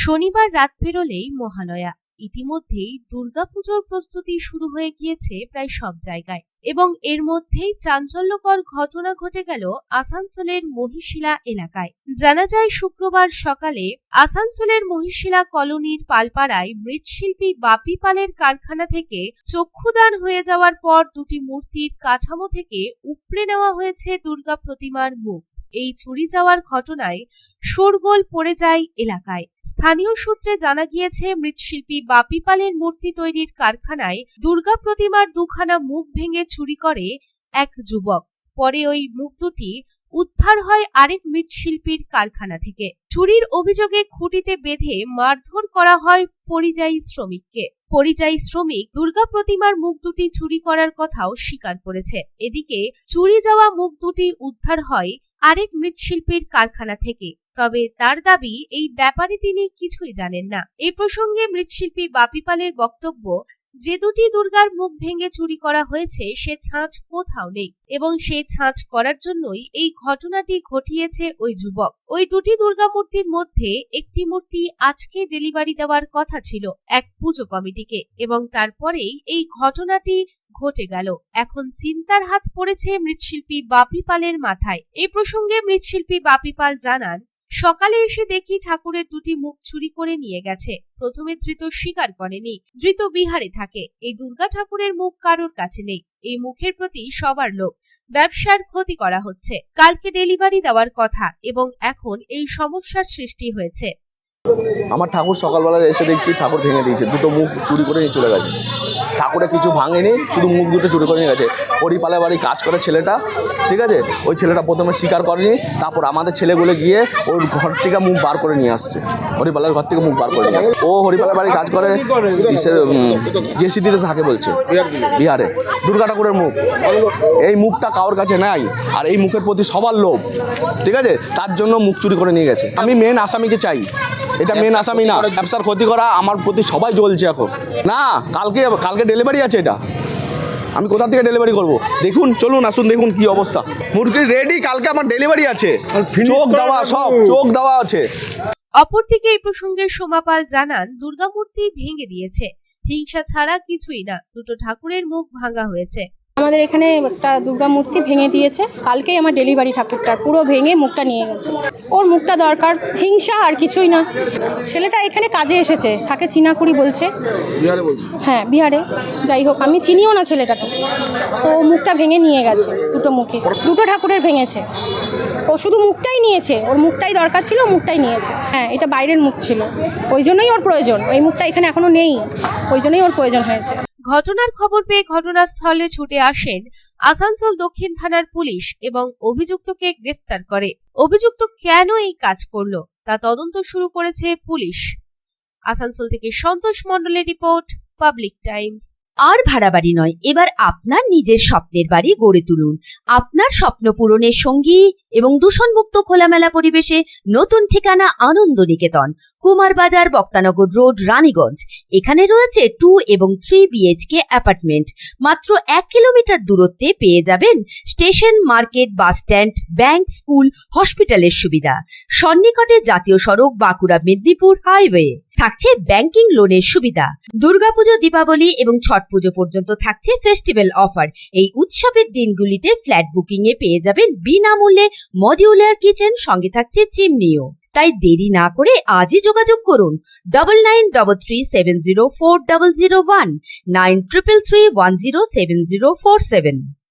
শনিবার রাত পেরোলেই মহালয়া। ইতিমধ্যেই দুর্গাপুজোর প্রস্তুতি শুরু হয়ে গিয়েছে প্রায় সব জায়গায়, এবং এর মধ্যেই চাঞ্চল্যকর ঘটনা ঘটে গেল আসানসোলের মহিশিলা এলাকায়। জানা যায়, শুক্রবার সকালে আসানসোলের মহিশিলা কলোনির পালপাড়ায় মৃৎশিল্পী বাপি পালের কারখানা থেকে চক্ষুদান হয়ে যাওয়ার পর দুটি মূর্তির কাঠামো থেকে উপড়ে নেওয়া হয়েছে দুর্গা প্রতিমার মুখ। এই চুরি যাওয়ার ঘটনায় শোরগোল পড়ে যায় এলাকায়। স্থানীয় সূত্রে জানা গিয়েছে, মৃৎশিল্পী বাপি পালের মূর্তি তৈরির কারখানায় দুর্গা প্রতিমার দুখানা মুখ ভেঙে চুরি করে এক যুবক। পরে ওই মুখ দুটি উদ্ধার হয় আরেক মৃৎশিল্পীর কারখানা থেকে। চুরির অভিযোগে খুঁটিতে বেঁধে মারধর করা হয় পরিযায়ী শ্রমিককে। পরিযায়ী শ্রমিক দুর্গা প্রতিমার মুখ দুটি চুরি করার কথাও স্বীকার করেছে। এদিকে চুরি যাওয়া মুখ দুটি উদ্ধার হয় আরেক মৃৎশিল্পীর কারখানা থেকে। তবে তার দাবি, এই ব্যাপারে তিনি কিছুই জানেন না। এই প্রসঙ্গে মৃৎশিল্পী বাপি পালের বক্তব্য, যে দুটি দুর্গার মুখ ভেঙে চুরি করা হয়েছে সে ছাঁচ কোথাও নেই, এবং সেই ছাঁচ করার জন্যই এই ঘটনাটি ঘটিয়েছে ওই যুবক। ওই দুটি দুর্গা মূর্তির মধ্যে একটি মূর্তি আজকে ডেলিভারি দেওয়ার কথা ছিল এক পুজো কমিটিকে, এবং তারপরেই এই ঘটনাটি ঘটে গেল। এখন চিন্তার হাত পড়েছে মৃৎশিল্পী বাপি পালের মাথায়। এই প্রসঙ্গে মৃৎশিল্পী বাপি পাল জানান, সকালে এসে দেখি ঠাকুরের দুটি মুখ চুরি করে নিয়ে গেছে। প্রথমে ধৃত স্বীকার করেনি, ধৃত বিহারে থাকে। এই দুর্গা ঠাকুরের মুখ কারোর কাছে নেই। এই মুখের প্রতি সবার লোভ, ব্যবসার ক্ষতি করা হচ্ছে। কালকে ডেলিভারি দেওয়ার কথা, এবং এখন এই সমস্যার সৃষ্টি হয়েছে। আমার ঠাকুর সকালবেলা এসে দেখছি ঠাকুর ভেঙে দিয়েছে, দুটো মুখ চুরি করে নিয়ে চলে গেছে। ঠাকুরে কিছু ভাঙেনি, শুধু মুখ দুটো চুরি করে নিয়ে গেছে। হরিপালের বাড়ি কাজ করে ছেলেটা, ঠিক আছে, ওই ছেলেটা প্রথমে স্বীকার করেনি, তারপর আমাদের ছেলেগুলো গিয়ে ওর ঘর থেকে মুখ বার করে নিয়ে আসছে। হরিপালের ঘর থেকে মুখ বার করে নিয়ে আসছে। ও হরিপালের বাড়ি কাজ করে, যে সিটিতে থাকে বলছে, বিহারে। দুর্গা ঠাকুরের মুখ, এই মুখটা কারোর কাছে নাই, আর এই মুখের প্রতি সবার লোভ, ঠিক আছে, তার জন্য মুখ চুরি করে নিয়ে গেছে। আমি মেন আসামিকে চাই, এটা মেন আসামি না। ব্যবসার ক্ষতি করা আমার প্রতি সবাই জ্বলছে এখন। না, কালকে ডেলিভারি আছে। এটা আমি কোথা থেকে ডেলিভারি করব? দেখুন, চলুন আসুন, দেখুন কি অবস্থা। মুরগি রেডি, কালকে আমার ডেলিভারি আছে, চোখ দেওয়া, সব চোখ দেওয়া আছে। অপরদিকে এই প্রসঙ্গে সোমা পাল জানান, দুর্গা মূর্তি ভেঙে দিয়েছে, হিংসা ছাড়া কিছুই না। দুটো ঠাকুরের মুখ ভাঙা হয়েছে। আমাদের এখানে একটা দুর্গা মূর্তি ভেঙে দিয়েছে, কালকেই আমার ডেলিভারি ঠাকুরটা পুরো ভেঙে মুখটা নিয়ে গেছে। ওর মুখটা দরকার, হিংসা আর কিছুই না। ছেলেটা এখানে কাজে এসেছে, থাকে চিনাকুড়ি বলছে, হ্যাঁ বিহারে। যাই হোক, আমি চিনিও না ছেলেটাকে। তো মুখটা ভেঙে নিয়ে গেছে, দুটো মুখে, দুটো ঠাকুরের ভেঙেছে। ও শুধু মুখটাই নিয়েছে, ওর মুখটাই দরকার ছিল, মুখটাই নিয়েছে। হ্যাঁ, এটা বাইরের মুখ ছিল, ওই জন্যই ওর প্রয়োজন। এই মুখটা এখানে এখনো নেই, ওই জন্যই ওর প্রয়োজন হয়েছে। ঘটনার খবর পেয়ে ঘটনাস্থলে ছুটে আসেন আসানসোল দক্ষিণ থানার পুলিশ এবং অভিযুক্তকে গ্রেফতার করে। অভিযুক্ত কেন এই কাজ করলো তা তদন্ত শুরু করেছে পুলিশ। আসানসোল থেকে সন্তোষ মণ্ডলের রিপোর্ট, পাবলিক টাইমস। আর ভাড়া বাড়ি নয়, এবার আপনার নিজের স্বপ্নের বাড়ি গড়ে তুলুন। আপনার স্বপ্ন পূরণের সঙ্গী এবং দূষণমুক্ত খোলামেলা পরিবেশে নতুন ঠিকানা আনন্দ নিকেতন, কুমারবাজার, বক্তানগর রোড, রানীগঞ্জ। এখানে রয়েছে 2 এবং 3 BHK অ্যাপার্টমেন্ট। মাত্র 1 কিলোমিটার দূরত্বে পেয়ে যাবেন station, market, bus stand, bank, school, হসপিটালের সুবিধা। সন্নিকটে জাতীয় সড়ক, বাঁকুড়া মেদিনীপুর হাইওয়ে। থাকছে ব্যাংকিং লোনের সুবিধা। দুর্গাপুজো, দীপাবলি এবং ছট পুজো পর্যন্ত থাকছে ফেস্টিভ্যাল অফার। এই উৎসবের দিনগুলিতে ফ্ল্যাট বুকিং এ পেয়ে যাবেন বিনামূল্যে মডিউলার কিচেন, সঙ্গে থাকছে চিমনিও। তাই দেরি না করে আজই যোগাযোগ করুন 9933370401 9333107047।